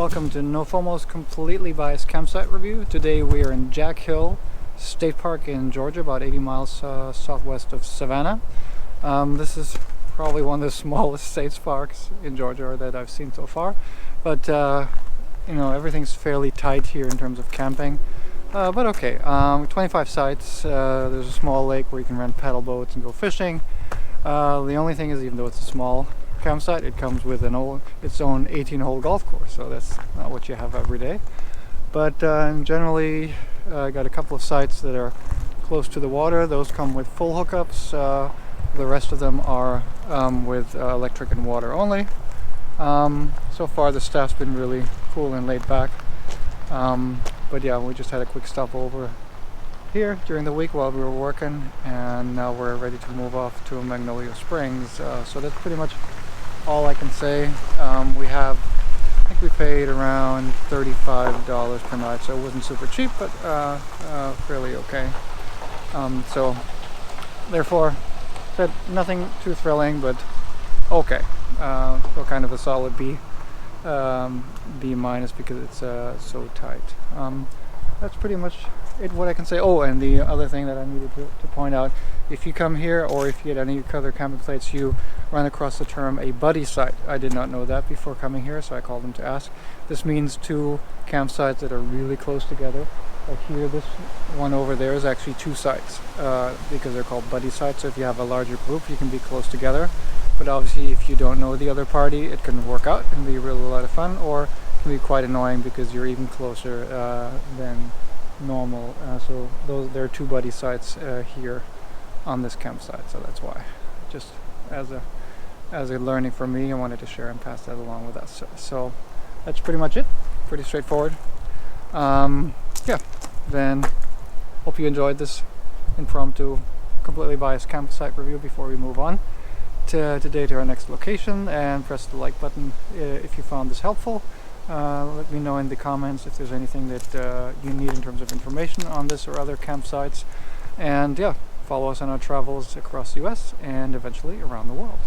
Welcome to NOFOMO's completely biased campsite review. Today we are in Jack Hill State Park in Georgia, about 80 miles southwest of Savannah. This is probably one of the smallest state parks in Georgia that I've seen so far, but you know, everything's fairly tight here in terms of camping. But okay, 25 sites. There's a small lake where you can rent paddle boats and go fishing. The only thing is, even though it's a small campsite, it comes with its own 18-hole golf course, so that's not what you have every day. But generally, I got a couple of sites that are close to the water. Those come with full hookups. The rest of them are with electric and water only. So far, the staff's been really cool and laid back. But yeah, we just had a quick stop over here during the week while we were working, and now we're ready to move off to Magnolia Springs. So that's pretty much all I can say. I think we paid around $35 per night, so it wasn't super cheap, but fairly okay. So therefore, said nothing too thrilling, but okay. So kind of a solid B minus, because it's so tight. That's pretty much what I can say. Oh, and the other thing that I needed to point out, if you come here or if you get any other camping sites, you run across the term a buddy site. I did not know that before coming here, so I called them to ask. This means two campsites that are really close together. Like here, this one over there is actually two sites because they're called buddy sites. So if you have a larger group, you can be close together. But obviously, if you don't know the other party, it can work out and be really a lot of fun, or it can be quite annoying because you're even closer than normal. So there are two buddy sites here on this campsite, so that's why. Just as a learning for me, I wanted to share and pass that along with us. So that's pretty much it. Pretty straightforward. Yeah, then hope you enjoyed this impromptu, completely biased campsite review before we move on today to our next location, and press the like button if you found this helpful. Let me know in the comments if there's anything that you need in terms of information on this or other campsites, and yeah, follow us on our travels across the US and eventually around the world.